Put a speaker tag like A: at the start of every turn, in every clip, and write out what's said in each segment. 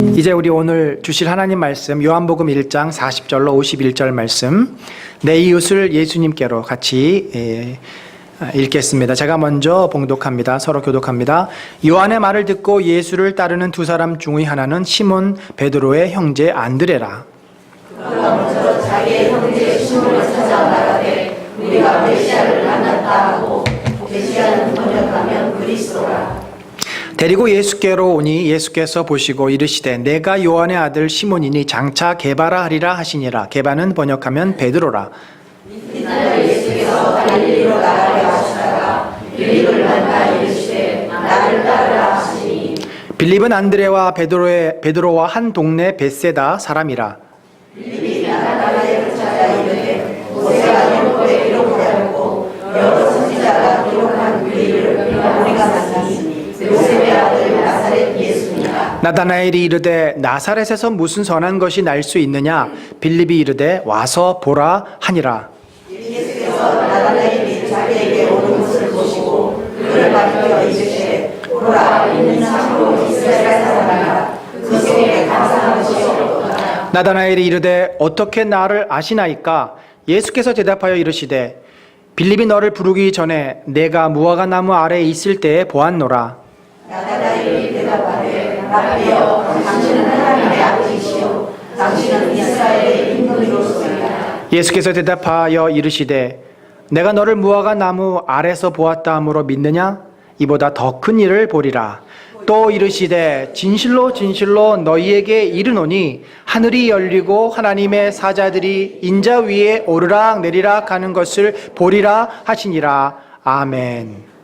A: 이제 우리 오늘 주실 하나님 말씀 요한복음 1장 40절로 51절 말씀, 내 이웃을 예수님께로 같이 읽겠습니다. 제가 먼저 봉독합니다. 서로 교독합니다. 요한의 말을 듣고 예수를 따르는 두 사람 중의 하나는 시몬 베드로의 형제 안드레라.
B: 그가 먼저 자기의 형제 시몬을 찾아 말하되 우리가 메시아를 만났다 하고, 메시아는 번역하면 그리스도라.
A: 데리고 예수께로 오니 예수께서 보시고 이르시되 내가 요한의 아들 시몬이니 장차 게바라 하리라 하시니라. 게바는 번역하면 베드로라.
B: 이날 예수께서 갈릴리로 나가려 하시다가 빌립을 만나 이르시되 나를 따르라 하시니,
A: 빌립은 안드레와 베드로와 한 동네 벳세다 사람이라.
B: 빌립이 나다나엘을 찾아 이르되 모세가 율법에 기록하였고 여러 선지자가 기록한 그 일을 우리가 만났으니 요셉의 아들 나사렛 예수니라.
A: 나다나엘이 이르되 나사렛에서 무슨 선한 것이 날 수 있느냐? 빌립이 이르되 와서 보라 하니라.
B: 예수께서 나다나엘이 자기에게 오는 것을 보시고 그를 가리켜 이르시되 보라, 이는 참으로 이스라엘 사람이라. 그 속에 감사한 것이 없도다.
A: 나다나엘이 이르되 어떻게 나를 아시나이까? 예수께서 대답하여 이르시되 빌립이 너를 부르기 전에 내가 무화과 나무 아래에 있을 때에 보았노라.
B: 나다나엘이 대답하되 라비여, 당신은 하나님의 아들이시요 당신은 이스라엘의 임금이로소이다.
A: 예수께서 대답하여 이르시되 내가 너를 무화과 나무 아래서 보았다 함으로 믿느냐? 이보다 더 큰 일을 보리라. 또 이르시되 진실로 진실로 너희에게 이르노니 하늘이 열리고 하나님의 사자들이 인자 위에 오르락 내리락 하는 것을 보리라 하시니라. 아멘.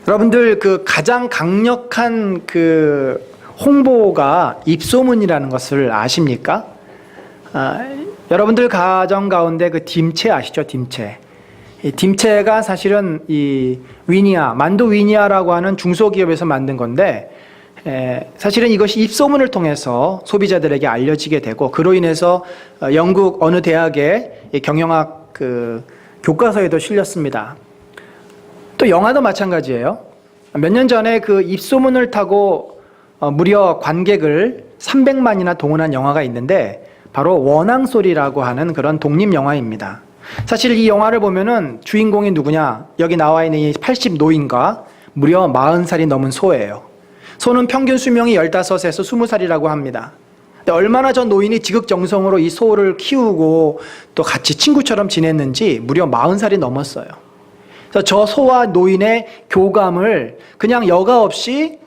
A: 여러분들, 그 가장 강력한 그 홍보가 입소문이라는 것을 아십니까? 여러분들 가정 가운데 그 딤체 아시죠? 딤체. 이 딤체가 사실은 이 위니아, 만도 위니아라고 하는 중소기업에서 만든 건데, 사실은 이것이 입소문을 통해서 소비자들에게 알려지게 되고, 그로 인해서 영국 어느 대학의 경영학 그 교과서에도 실렸습니다. 또 영화도 마찬가지예요. 몇 년 전에 그 입소문을 타고 무려 관객을 300만이나 동원한 영화가 있는데, 바로 원앙소리라고 하는 그런 독립 영화입니다. 사실 이 영화를 보면은 주인공이 누구냐? 여기 나와 있는 이 80노인과 무려 40살이 넘은 소예요. 소는 평균 수명이 15에서 20살이라고 합니다. 근데 얼마나 저 노인이 지극정성으로 이 소를 키우고 또 같이 친구처럼 지냈는지 무려 40살이 넘었어요. 그래서 저 소와 노인의 교감을 그냥 여과 없이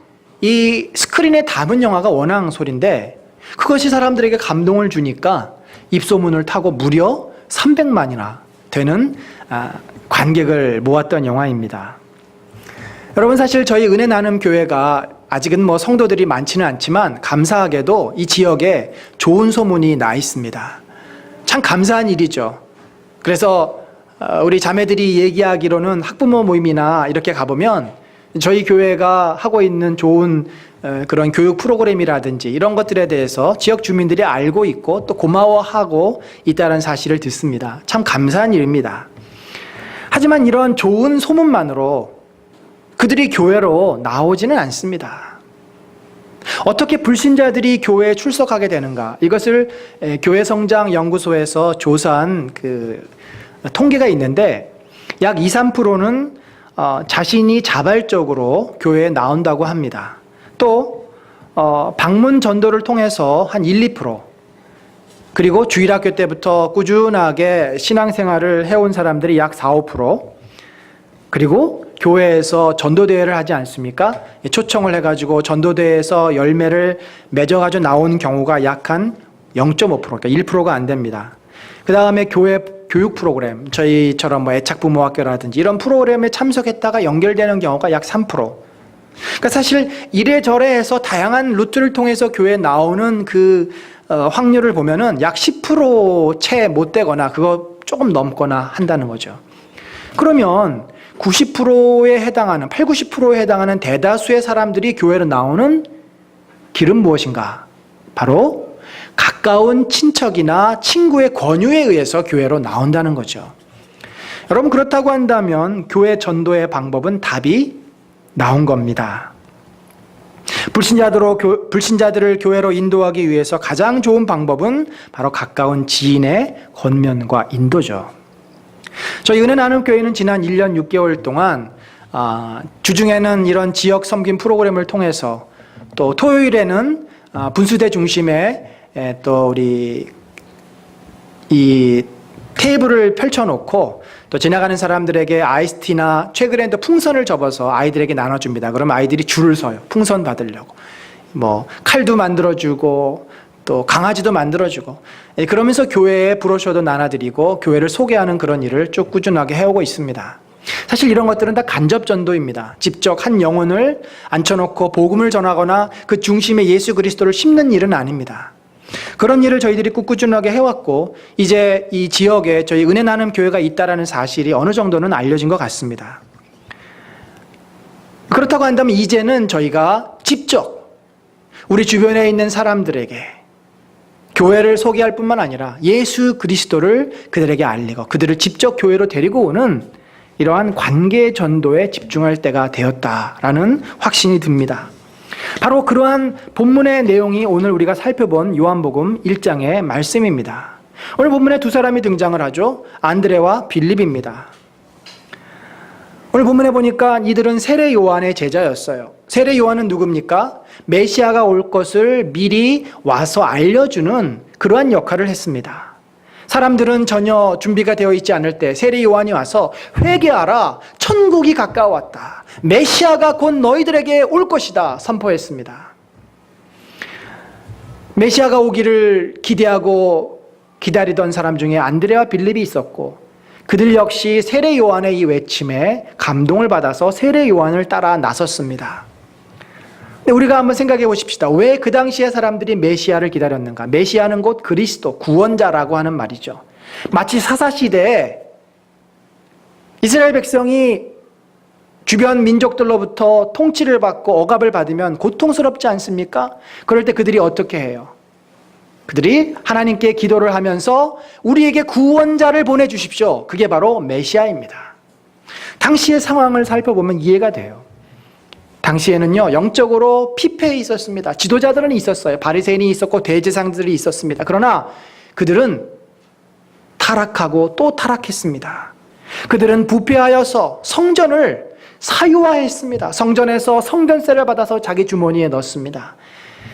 A: 이 스크린에 담은 영화가 원앙소리인데, 그것이 사람들에게 감동을 주니까 입소문을 타고 무려 300만이나 되는 관객을 모았던 영화입니다. 여러분, 사실 저희 은혜 나눔 교회가 아직은 뭐 성도들이 많지는 않지만 감사하게도 이 지역에 좋은 소문이 나 있습니다. 참 감사한 일이죠. 그래서 우리 자매들이 얘기하기로는 학부모 모임이나 이렇게 가보면 저희 교회가 하고 있는 좋은 그런 교육 프로그램이라든지 이런 것들에 대해서 지역 주민들이 알고 있고 또 고마워하고 있다는 사실을 듣습니다. 참 감사한 일입니다. 하지만 이런 좋은 소문만으로 그들이 교회로 나오지는 않습니다. 어떻게 불신자들이 교회에 출석하게 되는가? 이것을 교회성장연구소에서 조사한 그 통계가 있는데, 약 2, 3%는 자신이 자발적으로 교회에 나온다고 합니다. 또 방문 전도를 통해서 한 1, 2%, 그리고 주일학교 때부터 꾸준하게 신앙생활을 해온 사람들이 약 4, 5%, 그리고 교회에서 전도대회를 하지 않습니까? 초청을 해가지고 전도대회에서 열매를 맺어가지고 나온 경우가 약 한 0.5%, 그러니까 1%가 안 됩니다. 그 다음에 교회 교육 프로그램, 저희처럼 뭐 애착부모학교라든지 이런 프로그램에 참석했다가 연결되는 경우가 약 3%. 그러니까 사실 이래저래 해서 다양한 루트를 통해서 교회에 나오는 그 확률을 보면은 약 10% 채 못 되거나 그거 조금 넘거나 한다는 거죠. 그러면 90%에 해당하는, 8, 90%에 해당하는 대다수의 사람들이 교회로 나오는 길은 무엇인가? 바로 가까운 친척이나 친구의 권유에 의해서 교회로 나온다는 거죠. 여러분, 그렇다고 한다면 교회 전도의 방법은 답이 나온 겁니다. 불신자들을 교회로 인도하기 위해서 가장 좋은 방법은 바로 가까운 지인의 권면과 인도죠. 저희 은혜 나눔 교회는 지난 1년 6개월 동안 주중에는 이런 지역 섬김 프로그램을 통해서 또 토요일에는 분수대 중심에 또 우리 이 테이블을 펼쳐놓고 또 지나가는 사람들에게 아이스티나 최근에 또 풍선을 접어서 아이들에게 나눠줍니다. 그러면 아이들이 줄을 서요. 풍선 받으려고. 뭐 칼도 만들어주고 또 강아지도 만들어주고 그러면서 교회에 브로셔도 나눠드리고 교회를 소개하는 그런 일을 쭉 꾸준하게 해오고 있습니다. 사실 이런 것들은 다 간접 전도입니다. 직접 한 영혼을 앉혀놓고 복음을 전하거나 그 중심에 예수 그리스도를 심는 일은 아닙니다. 그런 일을 저희들이 꾸준하게 해왔고 이제 이 지역에 저희 은혜 나눔 교회가 있다라는 사실이 어느 정도는 알려진 것 같습니다. 그렇다고 한다면 이제는 저희가 직접 우리 주변에 있는 사람들에게 교회를 소개할 뿐만 아니라 예수 그리스도를 그들에게 알리고 그들을 직접 교회로 데리고 오는 이러한 관계 전도에 집중할 때가 되었다라는 확신이 듭니다. 바로 그러한 본문의 내용이 오늘 우리가 살펴본 요한복음 1장의 말씀입니다. 오늘 본문에 두 사람이 등장을 하죠. 안드레와 빌립입니다. 오늘 본문에 보니까 이들은 세례 요한의 제자였어요. 세례 요한은 누굽니까? 메시아가 올 것을 미리 와서 알려주는 그러한 역할을 했습니다. 사람들은 전혀 준비가 되어 있지 않을 때 세례 요한이 와서 회개하라, 천국이 가까웠다, 메시아가 곧 너희들에게 올 것이다 선포했습니다. 메시아가 오기를 기대하고 기다리던 사람 중에 안드레와 빌립이 있었고 그들 역시 세례 요한의 이 외침에 감동을 받아서 세례 요한을 따라 나섰습니다. 우리가 한번 생각해 보십시다. 왜 그 당시에 사람들이 메시아를 기다렸는가? 메시아는 곧 그리스도, 구원자라고 하는 말이죠. 마치 사사시대에 이스라엘 백성이 주변 민족들로부터 통치를 받고 억압을 받으면 고통스럽지 않습니까? 그럴 때 그들이 어떻게 해요? 그들이 하나님께 기도를 하면서 우리에게 구원자를 보내주십시오. 그게 바로 메시아입니다. 당시의 상황을 살펴보면 이해가 돼요. 당시에는요, 영적으로 피폐해 있었습니다. 지도자들은 있었어요. 바리새인이 있었고 대제사장들이 있었습니다. 그러나 그들은 타락하고 또 타락했습니다. 그들은 부패하여서 성전을 사유화했습니다. 성전에서 성전세를 받아서 자기 주머니에 넣습니다.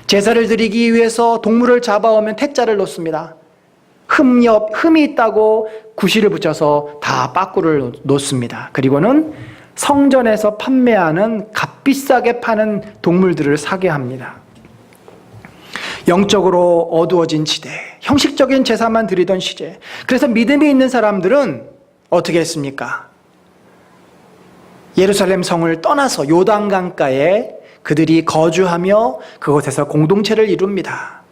A: 제사를 드리기 위해서 동물을 잡아오면 태자를 놓습니다. 흠이 있다고 구실을 붙여서 다 빠꾸를 놓습니다. 그리고는 성전에서 판매하는 값비싸게 파는 동물들을 사게 합니다. 영적으로 어두워진 시대, 형식적인 제사만 드리던 시대. 그래서 믿음이 있는 사람들은 어떻게 했습니까? 예루살렘 성을 떠나서 요단강가에 그들이 거주하며 그곳에서 공동체를 이룹니다.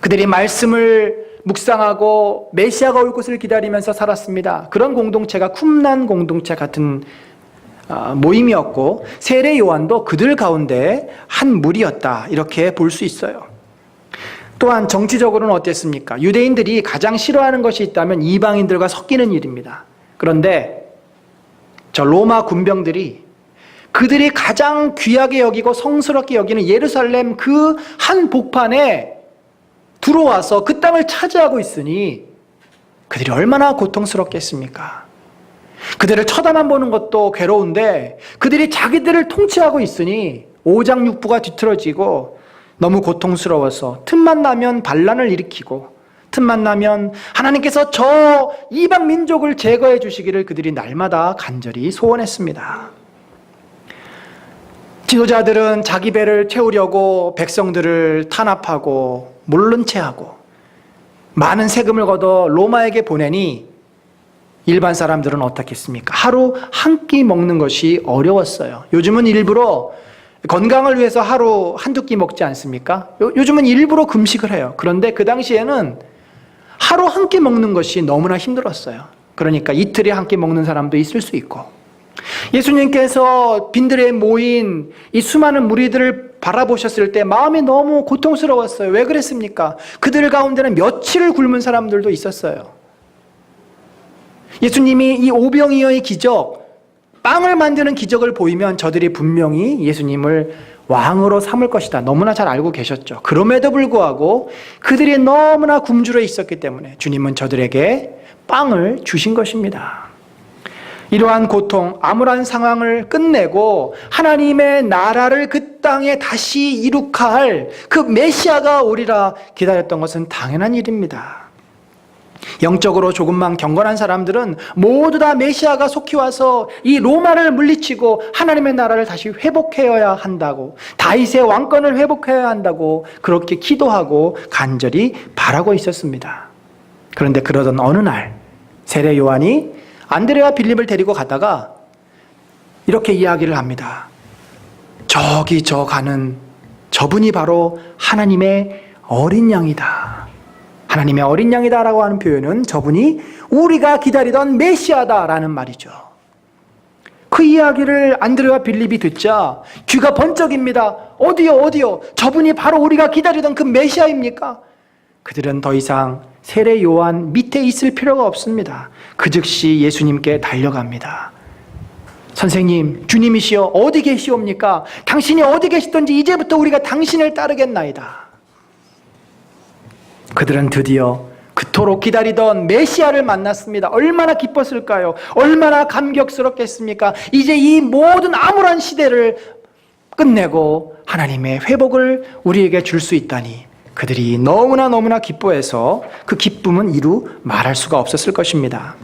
A: 그들이 말씀을 묵상하고 메시아가 올 것을 기다리면서 살았습니다. 그런 공동체가 쿰난 공동체 같은 모임이었고 세례 요한도 그들 가운데 한 무리였다, 이렇게 볼 수 있어요. 또한 정치적으로는 어땠습니까? 유대인들이 가장 싫어하는 것이 있다면 이방인들과 섞이는 일입니다. 그런데 저 로마 군병들이 그들이 가장 귀하게 여기고 성스럽게 여기는 예루살렘 그 한 복판에 들어와서 그 땅을 차지하고 있으니 그들이 얼마나 고통스럽겠습니까? 그들을 쳐다만 보는 것도 괴로운데 그들이 자기들을 통치하고 있으니 오장육부가 뒤틀어지고 너무 고통스러워서 틈만 나면 반란을 일으키고 틈만 나면 하나님께서 저 이방 민족을 제거해 주시기를 그들이 날마다 간절히 소원했습니다. 지도자들은 자기 배를 채우려고 백성들을 탄압하고 모른 채 하고 많은 세금을 걷어 로마에게 보내니 일반 사람들은 어떻겠습니까? 하루 한 끼 먹는 것이 어려웠어요. 요즘은 일부러 건강을 위해서 하루 한두 끼 먹지 않습니까? 요즘은 일부러 금식을 해요. 그런데 그 당시에는 하루 한 끼 먹는 것이 너무나 힘들었어요. 그러니까 이틀에 한 끼 먹는 사람도 있을 수 있고 예수님께서 빈들에 모인 이 수많은 무리들을 바라보셨을 때 마음이 너무 고통스러웠어요. 왜 그랬습니까? 그들 가운데는 며칠을 굶은 사람들도 있었어요. 예수님이 이 오병이어의 기적, 빵을 만드는 기적을 보이면 저들이 분명히 예수님을 왕으로 삼을 것이다. 너무나 잘 알고 계셨죠. 그럼에도 불구하고 그들이 너무나 굶주려 있었기 때문에 주님은 저들에게 빵을 주신 것입니다. 이러한 고통, 암울한 상황을 끝내고 하나님의 나라를 그 땅에 다시 이룩할 그 메시아가 오리라 기다렸던 것은 당연한 일입니다. 영적으로 조금만 경건한 사람들은 모두 다 메시아가 속히 와서 이 로마를 물리치고 하나님의 나라를 다시 회복해야 한다고, 다윗의 왕권을 회복해야 한다고 그렇게 기도하고 간절히 바라고 있었습니다. 그런데 그러던 어느 날 세례 요한이 안드레와 빌립을 데리고 가다가 이렇게 이야기를 합니다. 저기 저 가는 저분이 바로 하나님의 어린 양이다. 하나님의 어린 양이다라고 하는 표현은 저분이 우리가 기다리던 메시아다라는 말이죠. 그 이야기를 안드레와 빌립이 듣자 귀가 번쩍입니다. 어디요? 저분이 바로 우리가 기다리던 그 메시아입니까? 그들은 더 이상 세례 요한 밑에 있을 필요가 없습니다. 그 즉시 예수님께 달려갑니다. 선생님, 주님이시여 어디 계시옵니까? 당신이 어디 계시든지 이제부터 우리가 당신을 따르겠나이다. 그들은 드디어 그토록 기다리던 메시아를 만났습니다. 얼마나 기뻤을까요? 얼마나 감격스럽겠습니까? 이제 이 모든 암울한 시대를 끝내고 하나님의 회복을 우리에게 줄 수 있다니 그들이 너무나 기뻐해서 그 기쁨은 이루 말할 수가 없었을 것입니다.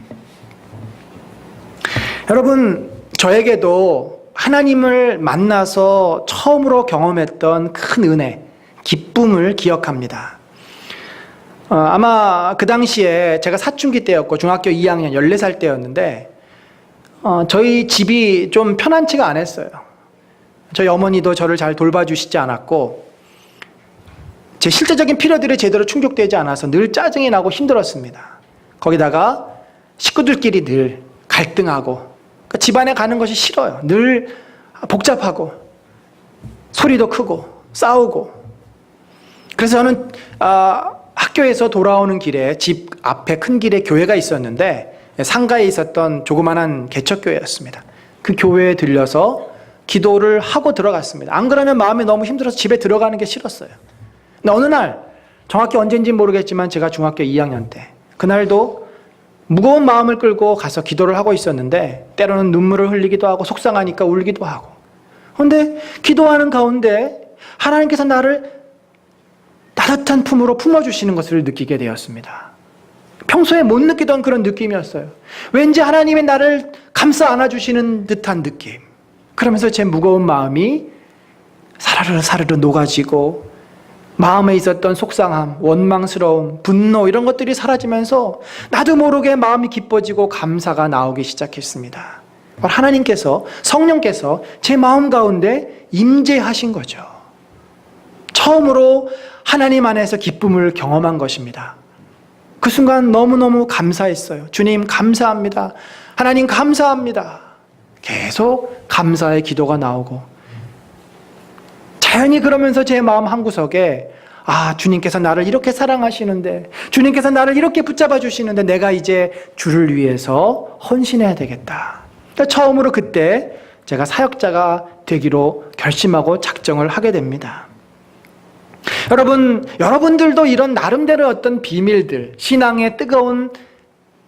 A: 여러분, 저에게도 하나님을 만나서 처음으로 경험했던 큰 은혜, 기쁨을 기억합니다. 아마 그 당시에 제가 사춘기 때였고 중학교 2학년 14살 때였는데 저희 집이 좀 편안치가 않았어요. 저희 어머니도 저를 잘 돌봐주시지 않았고 제 실제적인 필요들이 제대로 충족되지 않아서 늘 짜증이 나고 힘들었습니다. 거기다가 식구들끼리 늘 갈등하고 그러니까 집안에 가는 것이 싫어요. 늘 복잡하고 소리도 크고 싸우고. 그래서 저는 학교에서 돌아오는 길에 집 앞에 큰 길에 교회가 있었는데 상가에 있었던 조그만한 개척교회였습니다. 그 교회에 들려서 기도를 하고 들어갔습니다. 안 그러면 마음이 너무 힘들어서 집에 들어가는 게 싫었어요. 근데 어느 날 정확히 언제인지는 모르겠지만 제가 중학교 2학년 때 그날도 무거운 마음을 끌고 가서 기도를 하고 있었는데 때로는 눈물을 흘리기도 하고 속상하니까 울기도 하고. 그런데 기도하는 가운데 하나님께서 나를 따뜻한 품으로 품어주시는 것을 느끼게 되었습니다. 평소에 못 느끼던 그런 느낌이었어요. 왠지 하나님이 나를 감싸 안아주시는 듯한 느낌. 그러면서 제 무거운 마음이 사르르 녹아지고 마음에 있었던 속상함, 원망스러움, 분노 이런 것들이 사라지면서 나도 모르게 마음이 기뻐지고 감사가 나오기 시작했습니다. 하나님께서, 성령께서 제 마음 가운데 임재하신 거죠. 처음으로 하나님 안에서 기쁨을 경험한 것입니다. 그 순간 너무너무 감사했어요. 주님 감사합니다. 하나님 감사합니다. 계속 감사의 기도가 나오고 자연히 그러면서 제 마음 한구석에 주님께서 나를 이렇게 사랑하시는데 주님께서 나를 이렇게 붙잡아 주시는데 내가 이제 주를 위해서 헌신해야 되겠다. 그러니까 처음으로 그때 제가 사역자가 되기로 결심하고 작정을 하게 됩니다. 여러분들도 이런 나름대로 어떤 비밀들, 신앙의 뜨거운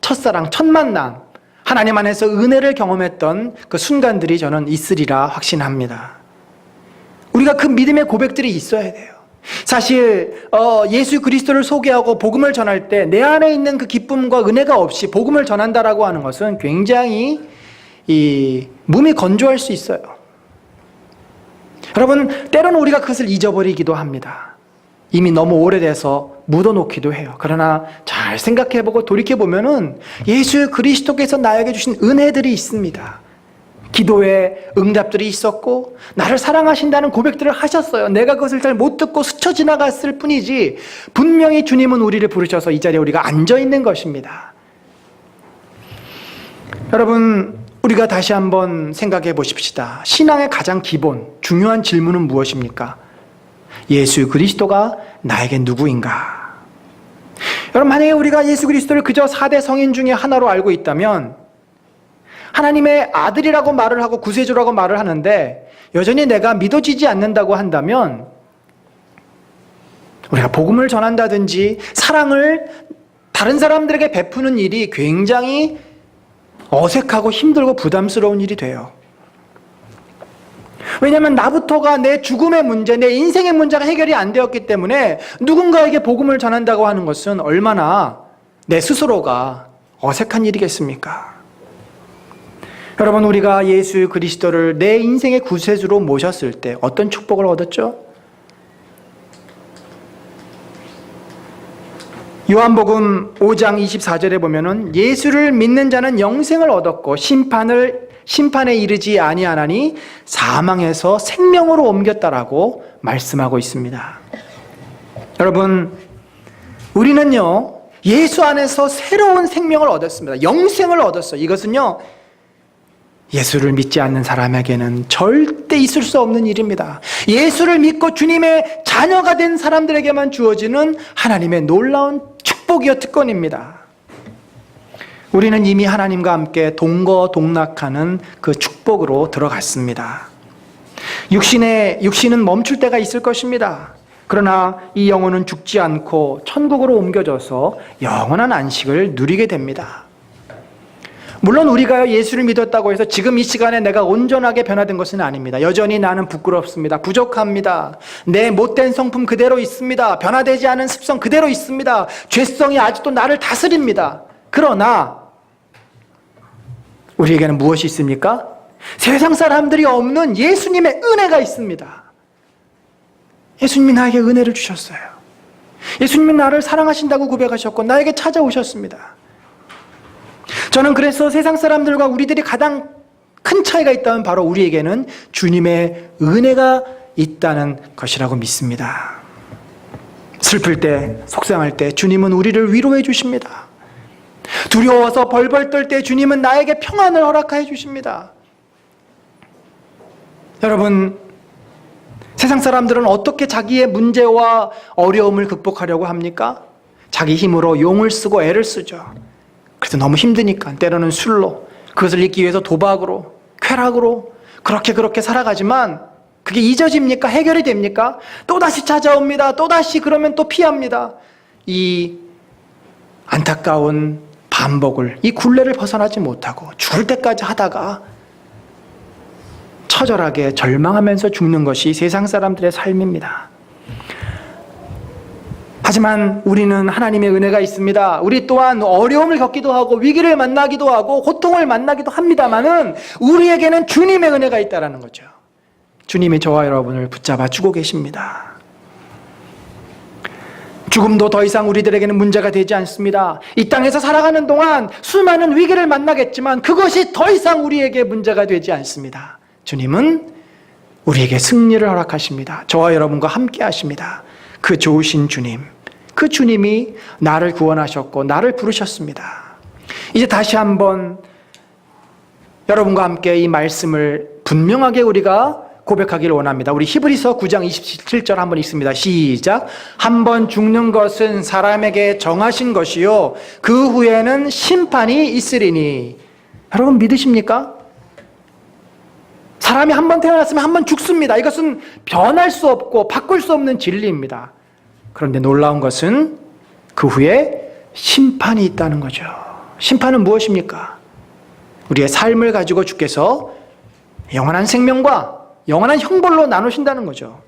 A: 첫사랑, 첫 만남, 하나님 안에서 은혜를 경험했던 그 순간들이 저는 있으리라 확신합니다. 우리가 그 믿음의 고백들이 있어야 돼요. 사실 예수 그리스도를 소개하고 복음을 전할 때 내 안에 있는 그 기쁨과 은혜가 없이 복음을 전한다라고 하는 것은 굉장히 몸이 건조할 수 있어요. 여러분, 때로는 우리가 그것을 잊어버리기도 합니다. 이미 너무 오래돼서 묻어놓기도 해요. 그러나 잘 생각해보고 돌이켜보면은 예수 그리스도께서 나에게 주신 은혜들이 있습니다. 기도에 응답들이 있었고 나를 사랑하신다는 고백들을 하셨어요. 내가 그것을 잘 못 듣고 스쳐 지나갔을 뿐이지 분명히 주님은 우리를 부르셔서 이 자리에 우리가 앉아있는 것입니다. 여러분, 우리가 다시 한번 생각해 보십시다. 신앙의 가장 기본, 중요한 질문은 무엇입니까? 예수 그리스도가 나에게 누구인가? 여러분, 만약에 우리가 예수 그리스도를 그저 4대 성인 중에 하나로 알고 있다면 하나님의 아들이라고 말을 하고 구세주라고 말을 하는데 여전히 내가 믿어지지 않는다고 한다면 우리가 복음을 전한다든지 사랑을 다른 사람들에게 베푸는 일이 굉장히 어색하고 힘들고 부담스러운 일이 돼요. 왜냐하면 나부터가 내 죽음의 문제, 내 인생의 문제가 해결이 안 되었기 때문에 누군가에게 복음을 전한다고 하는 것은 얼마나 내 스스로가 어색한 일이겠습니까? 여러분, 우리가 예수 그리스도를 내 인생의 구세주로 모셨을 때 어떤 축복을 얻었죠? 요한복음 5장 24절에 보면은 예수를 믿는 자는 영생을 얻었고 심판에 이르지 아니하나니 사망에서 생명으로 옮겼다라고 말씀하고 있습니다. 여러분, 우리는요 예수 안에서 새로운 생명을 얻었습니다. 영생을 얻었어요. 이것은요 예수를 믿지 않는 사람에게는 절대 있을 수 없는 일입니다. 예수를 믿고 주님의 자녀가 된 사람들에게만 주어지는 하나님의 놀라운 축복이요 특권입니다. 우리는 이미 하나님과 함께 동거동락하는 그 축복으로 들어갔습니다. 육신은 멈출 때가 있을 것입니다. 그러나 이 영혼은 죽지 않고 천국으로 옮겨져서 영원한 안식을 누리게 됩니다. 물론 우리가 예수를 믿었다고 해서 지금 이 시간에 내가 온전하게 변화된 것은 아닙니다. 여전히 나는 부끄럽습니다. 부족합니다. 내 못된 성품 그대로 있습니다. 변화되지 않은 습성 그대로 있습니다. 죄성이 아직도 나를 다스립니다. 그러나 우리에게는 무엇이 있습니까? 세상 사람들이 없는 예수님의 은혜가 있습니다. 예수님이 나에게 은혜를 주셨어요. 예수님이 나를 사랑하신다고 고백하셨고 나에게 찾아오셨습니다. 저는 그래서 세상 사람들과 우리들이 가장 큰 차이가 있다면 바로 우리에게는 주님의 은혜가 있다는 것이라고 믿습니다. 슬플 때, 속상할 때 주님은 우리를 위로해 주십니다. 두려워서 벌벌 떨 때 주님은 나에게 평안을 허락해 주십니다. 여러분, 세상 사람들은 어떻게 자기의 문제와 어려움을 극복하려고 합니까? 자기 힘으로 용을 쓰고 애를 쓰죠. 그래서 너무 힘드니까 때로는 술로, 그것을 잊기 위해서 도박으로, 쾌락으로 그렇게 살아가지만 그게 잊어집니까? 해결이 됩니까? 또다시 찾아옵니다. 또다시 그러면 또 피합니다. 이 안타까운 반복을, 이 굴레를 벗어나지 못하고 죽을 때까지 하다가 처절하게 절망하면서 죽는 것이 세상 사람들의 삶입니다. 하지만 우리는 하나님의 은혜가 있습니다. 우리 또한 어려움을 겪기도 하고 위기를 만나기도 하고 고통을 만나기도 합니다만은 우리에게는 주님의 은혜가 있다는 거죠. 주님이 저와 여러분을 붙잡아 주고 계십니다. 죽음도 더 이상 우리들에게는 문제가 되지 않습니다. 이 땅에서 살아가는 동안 수많은 위기를 만나겠지만 그것이 더 이상 우리에게 문제가 되지 않습니다. 주님은 우리에게 승리를 허락하십니다. 저와 여러분과 함께 하십니다. 그 좋으신 주님, 그 주님이 나를 구원하셨고 나를 부르셨습니다. 이제 다시 한번 여러분과 함께 이 말씀을 분명하게 우리가 고백하기를 원합니다. 우리 히브리서 9장 27절 한번 읽습니다. 시작. 한번 죽는 것은 사람에게 정하신 것이요 그 후에는 심판이 있으리니. 여러분 믿으십니까? 사람이 한번 태어났으면 한번 죽습니다. 이것은 변할 수 없고 바꿀 수 없는 진리입니다. 그런데 놀라운 것은 그 후에 심판이 있다는 거죠. 심판은 무엇입니까? 우리의 삶을 가지고 주께서 영원한 생명과 영원한 형벌로 나누신다는 거죠.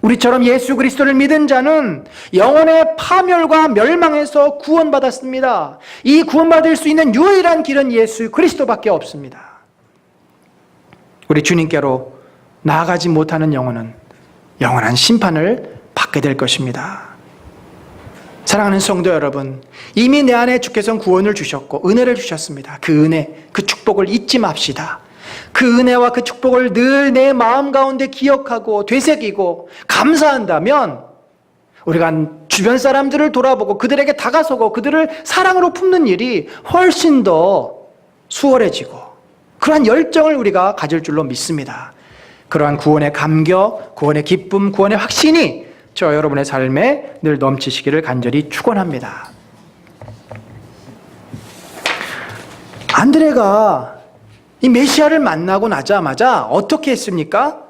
A: 우리처럼 예수 그리스도를 믿은 자는 영혼의 파멸과 멸망에서 구원받았습니다. 이 구원받을 수 있는 유일한 길은 예수 그리스도밖에 없습니다. 우리 주님께로 나아가지 못하는 영혼은 영원한 심판을 받게 될 것입니다. 사랑하는 성도 여러분, 이미 내 안에 주께서는 구원을 주셨고 은혜를 주셨습니다. 그 은혜, 그 축복을 잊지 맙시다. 그 은혜와 그 축복을 늘 내 마음 가운데 기억하고 되새기고 감사한다면 우리가 주변 사람들을 돌아보고 그들에게 다가서고 그들을 사랑으로 품는 일이 훨씬 더 수월해지고 그러한 열정을 우리가 가질 줄로 믿습니다. 그러한 구원의 감격, 구원의 기쁨, 구원의 확신이 저와 여러분의 삶에 늘 넘치시기를 간절히 축원합니다. 안드레가 이 메시아를 만나고 나자마자 어떻게 했습니까?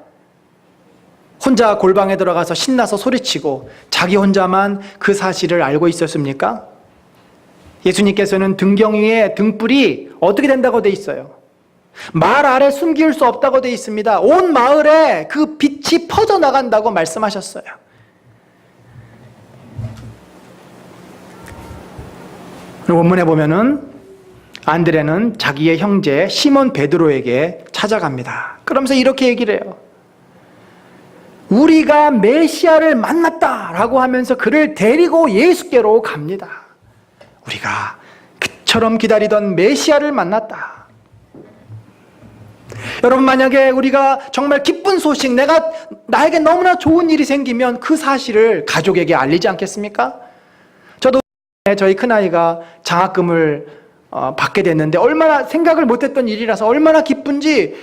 A: 혼자 골방에 들어가서 신나서 소리치고 자기 혼자만 그 사실을 알고 있었습니까? 예수님께서는 등경 위에 등불이 어떻게 된다고 돼 있어요? 말 아래 숨길 수 없다고 돼 있습니다. 온 마을에 그 빛이 퍼져나간다고 말씀하셨어요. 원문에 보면은 안드레는 자기의 형제 시몬 베드로에게 찾아갑니다. 그러면서 이렇게 얘기를 해요. 우리가 메시아를 만났다라고 하면서 그를 데리고 예수께로 갑니다. 우리가 그처럼 기다리던 메시아를 만났다. 여러분, 만약에 우리가 정말 기쁜 소식, 나에게 너무나 좋은 일이 생기면 그 사실을 가족에게 알리지 않겠습니까? 저도 저희 큰아이가 장학금을 받게 됐는데 얼마나 생각을 못했던 일이라서 얼마나 기쁜지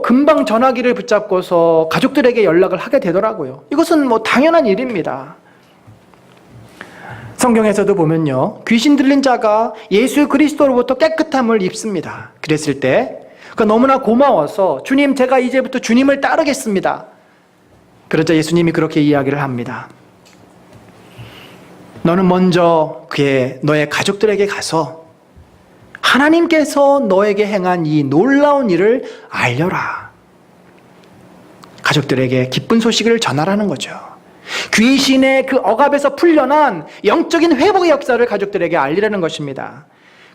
A: 금방 전화기를 붙잡고서 가족들에게 연락을 하게 되더라고요. 이것은 당연한 일입니다. 성경에서도 보면요, 귀신 들린 자가 예수 그리스도로부터 깨끗함을 입습니다. 그랬을 때 너무나 고마워서 주님, 제가 이제부터 주님을 따르겠습니다. 그러자 예수님이 그렇게 이야기를 합니다. 너는 먼저 너의 가족들에게 가서 하나님께서 너에게 행한 이 놀라운 일을 알려라. 가족들에게 기쁜 소식을 전하라는 거죠. 귀신의 그 억압에서 풀려난 영적인 회복의 역사를 가족들에게 알리라는 것입니다.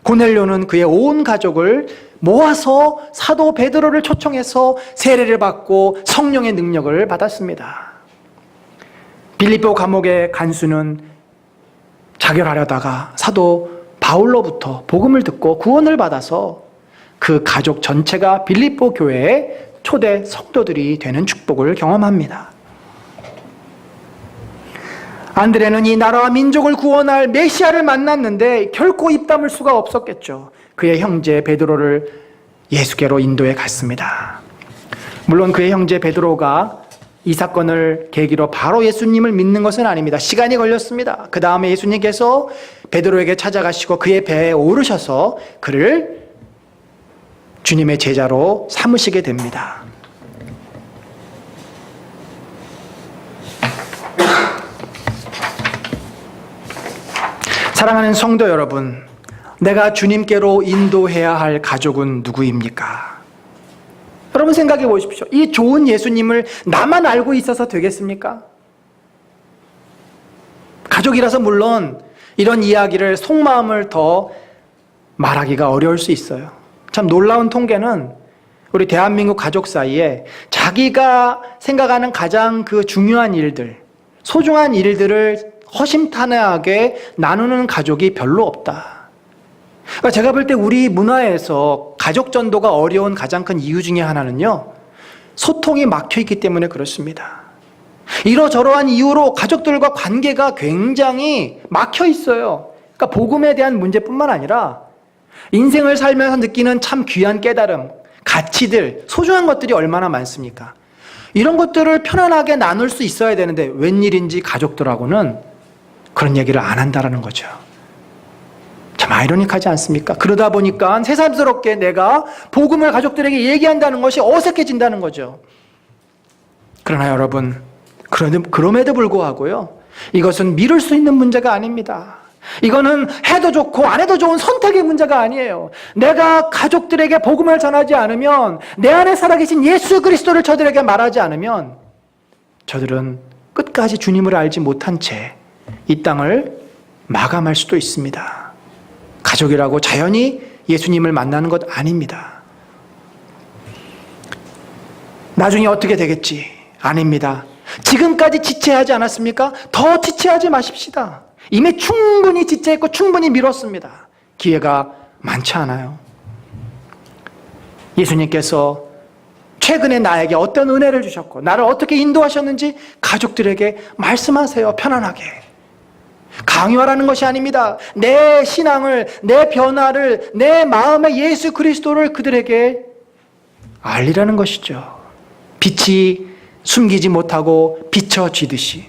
A: 고넬료는 그의 온 가족을 모아서 사도 베드로를 초청해서 세례를 받고 성령의 능력을 받았습니다. 빌립보 감옥의 간수는 자결하려다가 사도 바울로부터 복음을 듣고 구원을 받아서 그 가족 전체가 빌립보 교회의 초대 성도들이 되는 축복을 경험합니다. 안드레는 이 나라와 민족을 구원할 메시아를 만났는데 결코 입 다물 수가 없었겠죠. 그의 형제 베드로를 예수께로 인도해 갔습니다. 물론 그의 형제 베드로가 이 사건을 계기로 바로 예수님을 믿는 것은 아닙니다. 시간이 걸렸습니다. 그 다음에 예수님께서 베드로에게 찾아가시고 그의 배에 오르셔서 그를 주님의 제자로 삼으시게 됩니다. 사랑하는 성도 여러분, 내가 주님께로 인도해야 할 가족은 누구입니까? 여러분 생각해 보십시오. 이 좋은 예수님을 나만 알고 있어서 되겠습니까? 가족이라서 물론 이런 이야기를 속마음을 더 말하기가 어려울 수 있어요. 참 놀라운 통계는 우리 대한민국 가족 사이에 자기가 생각하는 가장 그 중요한 일들, 소중한 일들을 허심탄회하게 나누는 가족이 별로 없다. 그러니까 제가 볼 때 우리 문화에서 가족 전도가 어려운 가장 큰 이유 중에 하나는요, 소통이 막혀 있기 때문에 그렇습니다. 이러저러한 이유로 가족들과 관계가 굉장히 막혀 있어요. 그러니까 복음에 대한 문제뿐만 아니라 인생을 살면서 느끼는 참 귀한 깨달음, 가치들, 소중한 것들이 얼마나 많습니까? 이런 것들을 편안하게 나눌 수 있어야 되는데 웬일인지 가족들하고는 그런 얘기를 안 한다라는 거죠. 참 아이러니하지 않습니까? 그러다 보니까 새삼스럽게 내가 복음을 가족들에게 얘기한다는 것이 어색해진다는 거죠. 그러나 여러분, 그럼에도 불구하고요, 이것은 미룰 수 있는 문제가 아닙니다. 이거는 해도 좋고 안 해도 좋은 선택의 문제가 아니에요. 내가 가족들에게 복음을 전하지 않으면, 내 안에 살아계신 예수 그리스도를 저들에게 말하지 않으면 저들은 끝까지 주님을 알지 못한 채 이 땅을 마감할 수도 있습니다. 가족이라고 자연히 예수님을 만나는 것 아닙니다. 나중에 어떻게 되겠지? 아닙니다. 지금까지 지체하지 않았습니까? 더 지체하지 마십시다. 이미 충분히 지체했고 충분히 미뤘습니다. 기회가 많지 않아요. 예수님께서 최근에 나에게 어떤 은혜를 주셨고 나를 어떻게 인도하셨는지 가족들에게 말씀하세요. 편안하게. 강요하라는 것이 아닙니다. 내 신앙을, 내 변화를, 내 마음의 예수 그리스도를 그들에게 알리라는 것이죠. 빛이 숨기지 못하고 비춰지듯이.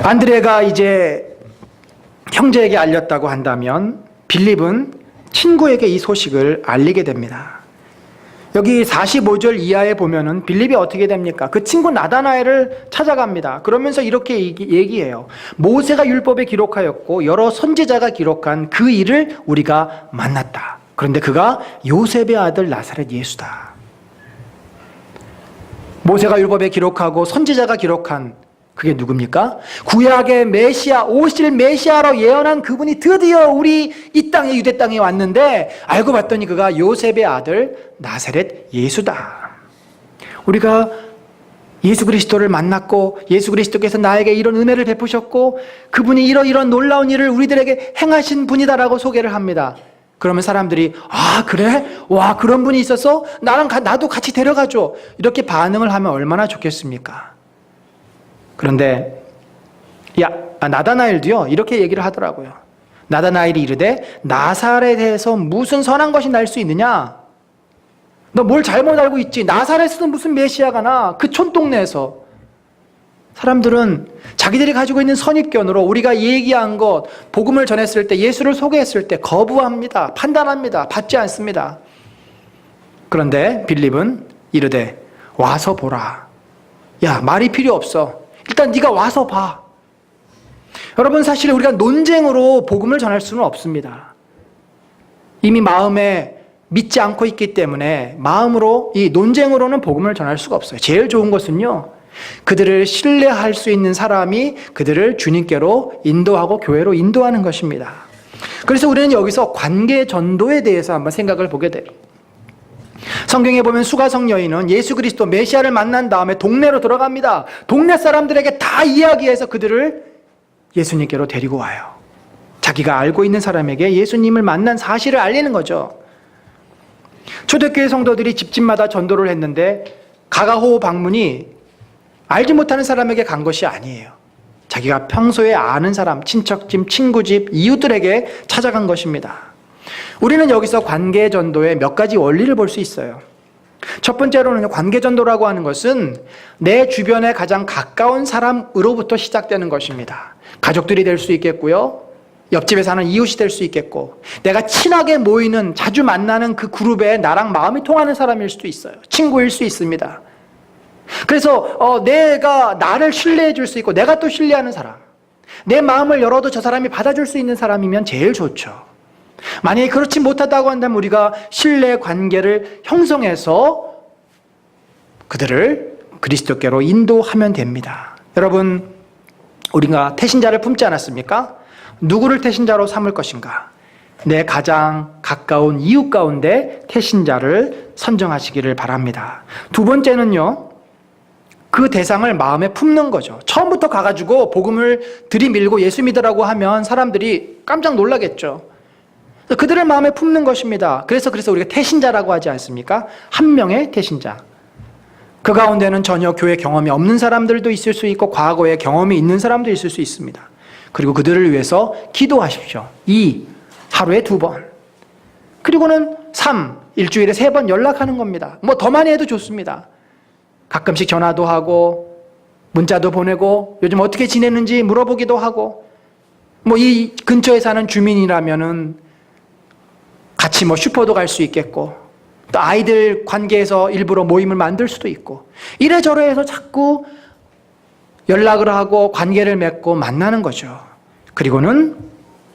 A: 안드레가 이제 형제에게 알렸다고 한다면 빌립은 친구에게 이 소식을 알리게 됩니다. 여기 45절 이하에 보면은 빌립이 어떻게 됩니까? 그 친구 나다나엘을 찾아갑니다. 그러면서 이렇게 얘기해요. 모세가 율법에 기록하였고 여러 선지자가 기록한 그 일을 우리가 만났다. 그런데 그가 요셉의 아들 나사렛 예수다. 모세가 율법에 기록하고 선지자가 기록한 그게 누굽니까? 구약의 메시아, 오실 메시아로 예언한 그분이 드디어 우리 이 땅에, 유대 땅에 왔는데 알고 봤더니 그가 요셉의 아들 나사렛 예수다. 우리가 예수 그리스도를 만났고 예수 그리스도께서 나에게 이런 은혜를 베푸셨고 그분이 이런 놀라운 일을 우리들에게 행하신 분이다라고 소개를 합니다. 그러면 사람들이 아 그래? 와 그런 분이 있어서 나도 같이 데려가줘. 이렇게 반응을 하면 얼마나 좋겠습니까? 그런데 나다나엘도요 이렇게 얘기를 하더라고요. 나다나엘이 이르되 나사렛에서 무슨 선한 것이 날 수 있느냐? 너 뭘 잘못 알고 있지? 나사렛에서 무슨 메시아가 나? 그 촌동네에서. 사람들은 자기들이 가지고 있는 선입견으로 우리가 얘기한 것, 복음을 전했을 때, 예수를 소개했을 때 거부합니다. 판단합니다. 받지 않습니다. 그런데 빌립은 이르되 와서 보라. 야 말이 필요 없어. 일단 네가 와서 봐. 여러분 사실 우리가 논쟁으로 복음을 전할 수는 없습니다. 이미 마음에 믿지 않고 있기 때문에 마음으로 이 논쟁으로는 복음을 전할 수가 없어요. 제일 좋은 것은요. 그들을 신뢰할 수 있는 사람이 그들을 주님께로 인도하고 교회로 인도하는 것입니다. 그래서 우리는 여기서 관계 전도에 대해서 한번 생각을 보게 돼요. 성경에 보면 수가성 여인은 예수 그리스도 메시아를 만난 다음에 동네로 들어갑니다. 동네 사람들에게 다 이야기해서 그들을 예수님께로 데리고 와요. 자기가 알고 있는 사람에게 예수님을 만난 사실을 알리는 거죠. 초대교회 성도들이 집집마다 전도를 했는데 가가호 방문이 알지 못하는 사람에게 간 것이 아니에요. 자기가 평소에 아는 사람, 친척집, 친구집, 이웃들에게 찾아간 것입니다. 우리는 여기서 관계전도의 몇 가지 원리를 볼 수 있어요. 첫 번째로는 관계전도라고 하는 것은 내 주변에 가장 가까운 사람으로부터 시작되는 것입니다. 가족들이 될 수 있겠고요. 옆집에 사는 이웃이 될 수 있겠고 내가 친하게 모이는 자주 만나는 그 그룹에 나랑 마음이 통하는 사람일 수도 있어요. 친구일 수 있습니다. 그래서 내가 나를 신뢰해 줄 수 있고 내가 또 신뢰하는 사람, 내 마음을 열어도 저 사람이 받아줄 수 있는 사람이면 제일 좋죠. 만약에 그렇지 못하다고 한다면 우리가 신뢰 관계를 형성해서 그들을 그리스도께로 인도하면 됩니다. 여러분, 우리가 태신자를 품지 않았습니까? 누구를 태신자로 삼을 것인가? 내 가장 가까운 이웃 가운데 태신자를 선정하시기를 바랍니다. 두 번째는요, 그 대상을 마음에 품는 거죠. 처음부터 가가지고 복음을 들이밀고 예수 믿으라고 하면 사람들이 깜짝 놀라겠죠. 그들을 마음에 품는 것입니다. 그래서 우리가 태신자라고 하지 않습니까? 한 명의 태신자. 그 가운데는 전혀 교회 경험이 없는 사람들도 있을 수 있고 과거에 경험이 있는 사람도 있을 수 있습니다. 그리고 그들을 위해서 기도하십시오. 2. 하루에 2번. 그리고는 3. 일주일에 3번 연락하는 겁니다. 뭐 더 많이 해도 좋습니다. 가끔씩 전화도 하고 문자도 보내고 요즘 어떻게 지내는지 물어보기도 하고 뭐 이 근처에 사는 주민이라면은 같이 뭐 슈퍼도 갈 수 있겠고 또 아이들 관계에서 일부러 모임을 만들 수도 있고 이래저래 해서 자꾸 연락을 하고 관계를 맺고 만나는 거죠. 그리고는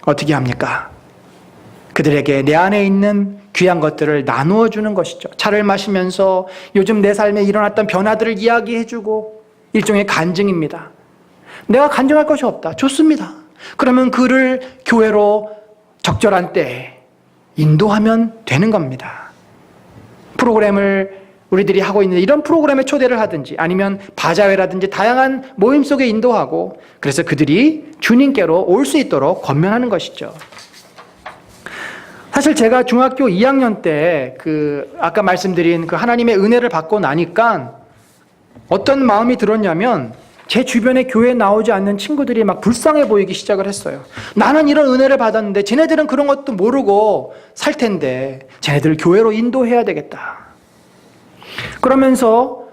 A: 어떻게 합니까? 그들에게 내 안에 있는 귀한 것들을 나누어 주는 것이죠. 차를 마시면서 요즘 내 삶에 일어났던 변화들을 이야기해주고 일종의 간증입니다. 내가 간증할 것이 없다. 좋습니다. 그러면 그를 교회로 적절한 때에 인도하면 되는 겁니다. 프로그램을 우리들이 하고 있는 이런 프로그램에 초대를 하든지 아니면 바자회라든지 다양한 모임 속에 인도하고 그래서 그들이 주님께로 올 수 있도록 권면하는 것이죠. 사실 제가 중학교 2학년 때 아까 말씀드린 그 하나님의 은혜를 받고 나니까 어떤 마음이 들었냐면 제 주변에 교회에 나오지 않는 친구들이 막 불쌍해 보이기 시작을 했어요. 나는 이런 은혜를 받았는데 쟤네들은 그런 것도 모르고 살 텐데 쟤네들을 교회로 인도해야 되겠다. 그러면서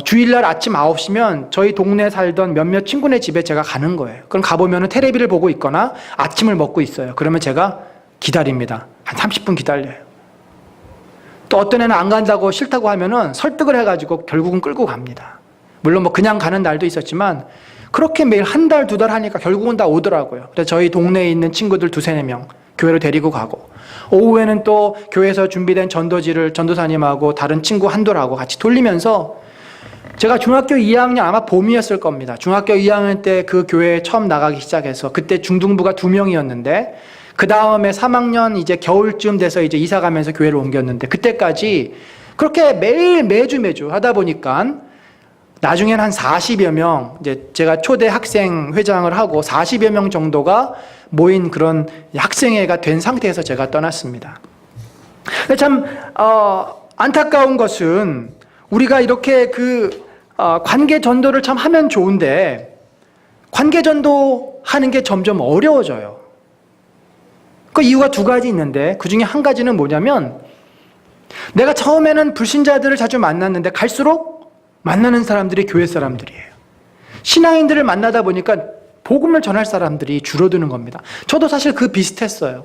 A: 주일날 아침 9시면 저희 동네에 살던 몇몇 친구네 집에 제가 가는 거예요. 그럼 가보면 테레비를 보고 있거나 아침을 먹고 있어요. 그러면 제가 기다립니다. 한 30분 기다려요. 또 어떤 애는 안 간다고 싫다고 하면은 설득을 해가지고 결국은 끌고 갑니다. 물론 뭐 그냥 가는 날도 있었지만 그렇게 매일 한 달, 두 달 하니까 결국은 다 오더라고요. 그래서 저희 동네에 있는 친구들 2-3명 교회로 데리고 가고, 오후에는 또 교회에서 준비된 전도지를 전도사님하고 다른 친구 한둘하고 같이 돌리면서, 제가 중학교 2학년, 아마 봄이었을 겁니다. 중학교 2학년 때 그 교회에 처음 나가기 시작해서, 그때 중등부가 2명이었는데 그 다음에 3학년 이제 겨울쯤 돼서 이제 이사 가면서 교회를 옮겼는데, 그때까지 그렇게 매일 매주 하다 보니까 나중엔 한 40여 명, 이제 제가 초대 학생 회장을 하고 40여 명 정도가 모인 그런 학생회가 된 상태에서 제가 떠났습니다. 근데 참 안타까운 것은, 우리가 이렇게 관계 전도를 참 하면 좋은데 관계 전도 하는 게 점점 어려워져요. 그 이유가 2가지 있는데, 그 중에 한 가지는 뭐냐면, 내가 처음에는 불신자들을 자주 만났는데 갈수록 만나는 사람들이 교회 사람들이에요. 신앙인들을 만나다 보니까 복음을 전할 사람들이 줄어드는 겁니다. 저도 사실 비슷했어요.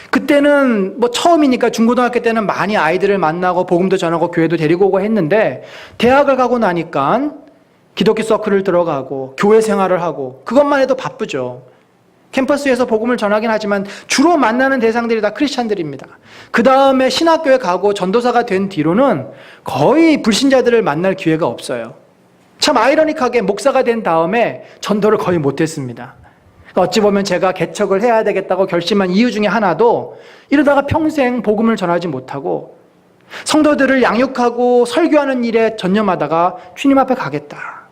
A: 그때는 뭐 처음이니까 중고등학교 때는 많이 아이들을 만나고 복음도 전하고 교회도 데리고 오고 했는데, 대학을 가고 나니까 기독교 서클을 들어가고 교회 생활을 하고, 그것만 해도 바쁘죠. 캠퍼스에서 복음을 전하긴 하지만 주로 만나는 대상들이 다 크리스찬들입니다. 그 다음에 신학교에 가고 전도사가 된 뒤로는 거의 불신자들을 만날 기회가 없어요. 참 아이러니하게 목사가 된 다음에 전도를 거의 못했습니다. 어찌 보면 제가 개척을 해야 되겠다고 결심한 이유 중에 하나도, 이러다가 평생 복음을 전하지 못하고 성도들을 양육하고 설교하는 일에 전념하다가 주님 앞에 가겠다.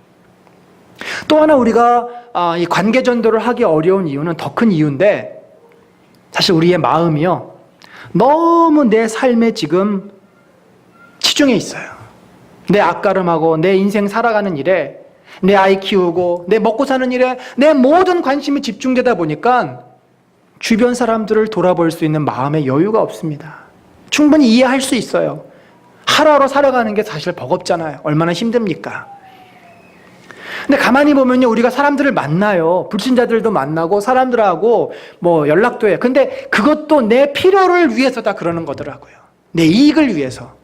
A: 또 하나 우리가 이 관계 전도를 하기 어려운 이유는, 더 큰 이유인데, 사실 우리의 마음이요, 너무 내 삶에 지금 치중해 있어요. 내 앞가름하고 내 인생 살아가는 일에, 내 아이 키우고 내 먹고 사는 일에 내 모든 관심이 집중되다 보니까 주변 사람들을 돌아볼 수 있는 마음의 여유가 없습니다. 충분히 이해할 수 있어요. 하루하루 살아가는 게 사실 버겁잖아요. 얼마나 힘듭니까? 근데 가만히 보면요, 우리가 사람들을 만나요. 불신자들도 만나고 사람들하고 뭐 연락도 해요. 근데 그것도 내 필요를 위해서 다 그러는 거더라고요. 내 이익을 위해서.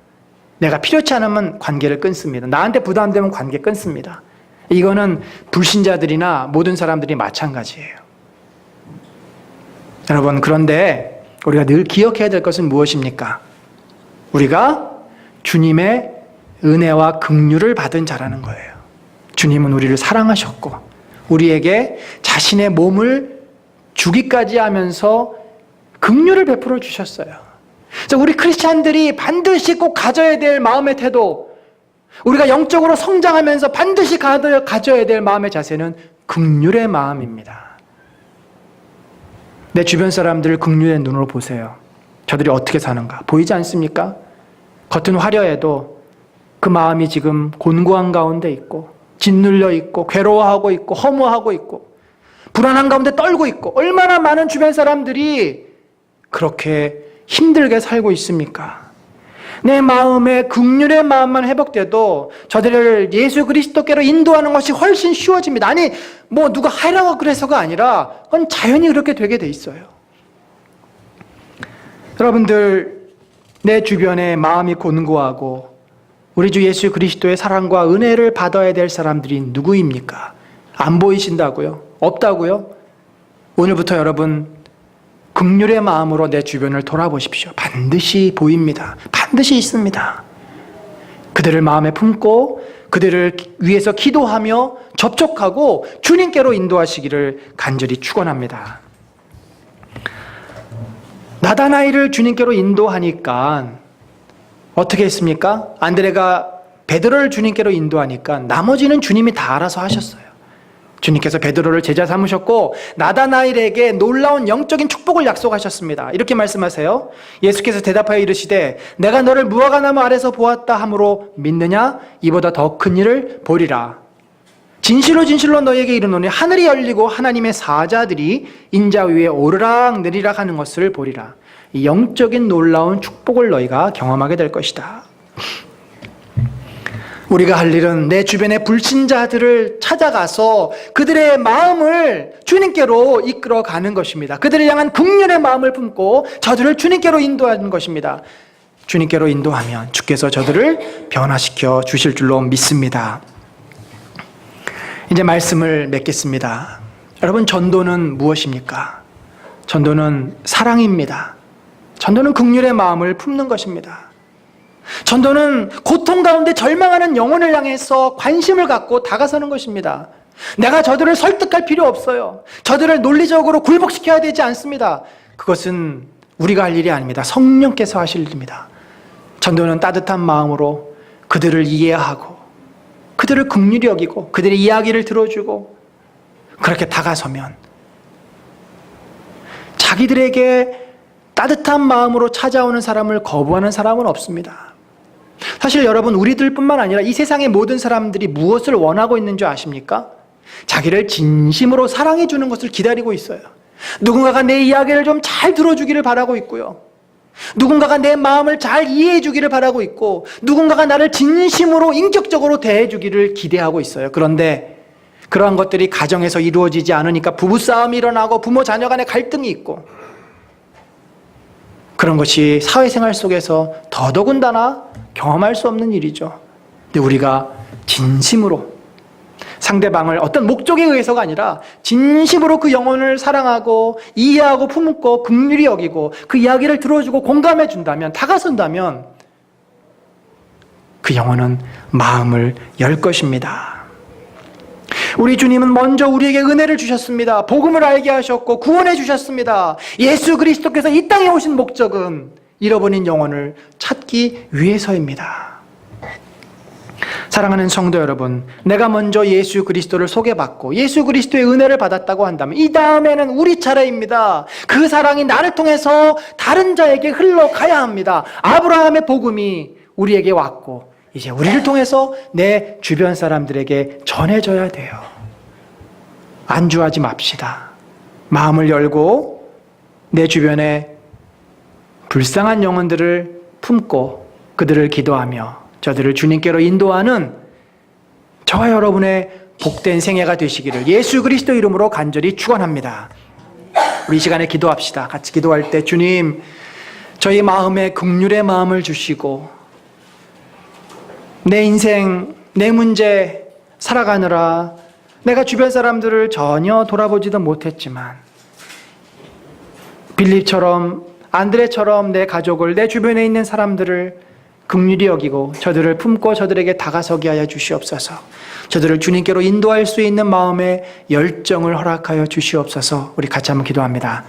A: 내가 필요치 않으면 관계를 끊습니다. 나한테 부담되면 관계 끊습니다. 이거는 불신자들이나 모든 사람들이 마찬가지예요. 여러분, 그런데 우리가 늘 기억해야 될 것은 무엇입니까? 우리가 주님의 은혜와 긍휼을 받은 자라는 거예요. 주님은 우리를 사랑하셨고 우리에게 자신의 몸을 주기까지 하면서 긍휼을 베풀어 주셨어요. 그래서 우리 크리스찬들이 반드시 꼭 가져야 될 마음의 태도, 우리가 영적으로 성장하면서 반드시 가져야 될 마음의 자세는 긍휼의 마음입니다. 내 주변 사람들을 긍휼의 눈으로 보세요. 저들이 어떻게 사는가 보이지 않습니까? 겉은 화려해도 그 마음이 지금 곤고한 가운데 있고, 짓눌려 있고, 괴로워하고 있고, 허무하고 있고, 불안한 가운데 떨고 있고, 얼마나 많은 주변 사람들이 그렇게 힘들게 살고 있습니까? 내 마음에 긍휼의 마음만 회복돼도 저들을 예수 그리스도께로 인도하는 것이 훨씬 쉬워집니다. 아니, 뭐 누가 하라고 그래서가 아니라 그건 자연히 그렇게 되게 돼 있어요. 여러분들, 내 주변에 마음이 곤고하고 우리 주 예수 그리스도의 사랑과 은혜를 받아야 될 사람들이 누구입니까? 안 보이신다고요? 없다고요? 오늘부터 여러분, 긍휼의 마음으로 내 주변을 돌아보십시오. 반드시 보입니다. 반드시 있습니다. 그들을 마음에 품고 그들을 위해서 기도하며 접촉하고 주님께로 인도하시기를 간절히 축원합니다. 나다나엘을 주님께로 인도하니까 어떻게 했습니까? 안드레가 베드로를 주님께로 인도하니까 나머지는 주님이 다 알아서 하셨어요. 주님께서 베드로를 제자 삼으셨고 나다나엘에게 놀라운 영적인 축복을 약속하셨습니다. 이렇게 말씀하세요. 예수께서 대답하여 이르시되 내가 너를 무화과나무 아래서 보았다 함으로 믿느냐? 이보다 더 큰 일을 보리라. 진실로 진실로 너희에게 이르노니 하늘이 열리고 하나님의 사자들이 인자 위에 오르락 내리락 하는 것을 보리라. 이 영적인 놀라운 축복을 너희가 경험하게 될 것이다. 우리가 할 일은 내 주변의 불신자들을 찾아가서 그들의 마음을 주님께로 이끌어가는 것입니다. 그들을 향한 긍휼의 마음을 품고 저들을 주님께로 인도하는 것입니다. 주님께로 인도하면 주께서 저들을 변화시켜 주실 줄로 믿습니다. 이제 말씀을 맺겠습니다. 여러분, 전도는 무엇입니까? 전도는 사랑입니다. 전도는 긍휼의 마음을 품는 것입니다. 전도는 고통 가운데 절망하는 영혼을 향해서 관심을 갖고 다가서는 것입니다. 내가 저들을 설득할 필요 없어요. 저들을 논리적으로 굴복시켜야 되지 않습니다. 그것은 우리가 할 일이 아닙니다. 성령께서 하실 일입니다. 전도는 따뜻한 마음으로 그들을 이해하고 그들을 긍휼히 여기고 그들의 이야기를 들어주고 그렇게 다가서면 자기들에게 따뜻한 마음으로 찾아오는 사람을 거부하는 사람은 없습니다. 사실 여러분, 우리들뿐만 아니라 이 세상의 모든 사람들이 무엇을 원하고 있는 줄 아십니까? 자기를 진심으로 사랑해 주는 것을 기다리고 있어요. 누군가가 내 이야기를 좀 잘 들어주기를 바라고 있고요. 누군가가 내 마음을 잘 이해해 주기를 바라고 있고 누군가가 나를 진심으로 인격적으로 대해 주기를 기대하고 있어요. 그런데 그러한 것들이 가정에서 이루어지지 않으니까 부부싸움이 일어나고 부모 자녀 간의 갈등이 있고 그런 것이 사회생활 속에서 더더군다나 경험할 수 없는 일이죠. 근데 우리가 진심으로 상대방을 어떤 목적에 의해서가 아니라 진심으로 그 영혼을 사랑하고 이해하고 품고 긍휼히 여기고 그 이야기를 들어주고 공감해 준다면, 다가선다면 그 영혼은 마음을 열 것입니다. 우리 주님은 먼저 우리에게 은혜를 주셨습니다. 복음을 알게 하셨고 구원해 주셨습니다. 예수 그리스도께서 이 땅에 오신 목적은 잃어버린 영혼을 찾기 위해서입니다. 사랑하는 성도 여러분, 내가 먼저 예수 그리스도를 소개받고 예수 그리스도의 은혜를 받았다고 한다면 이 다음에는 우리 차례입니다. 그 사랑이 나를 통해서 다른 자에게 흘러가야 합니다. 아브라함의 복음이 우리에게 왔고 이제 우리를 통해서 내 주변 사람들에게 전해져야 돼요. 안주하지 맙시다. 마음을 열고 내 주변에 불쌍한 영혼들을 품고 그들을 기도하며 저들을 주님께로 인도하는 저와 여러분의 복된 생애가 되시기를 예수 그리스도 이름으로 간절히 축원합니다. 우리 이 시간에 기도합시다. 같이 기도할 때 주님, 저희 마음에 긍휼의 마음을 주시고 내 인생, 내 문제 살아가느라 내가 주변 사람들을 전혀 돌아보지도 못했지만 빌립처럼 안드레처럼 내 가족을, 내 주변에 있는 사람들을 긍휼히 여기고 저들을 품고 저들에게 다가서게 하여 주시옵소서. 저들을 주님께로 인도할 수 있는 마음의 열정을 허락하여 주시옵소서. 우리 같이 한번 기도합니다.